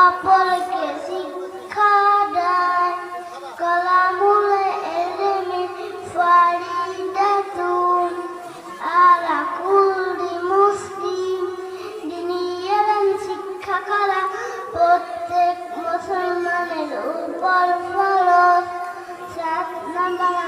অপরকে শিক্ষা দেয় কালামুল ইলমি ফারিদাতুন আলা কুল্লি মুসলিম দ্বীনি ইলম শিক্ষা করা প্রত্যেক মুসলমানের উপর ফরজ। 7 নম্বর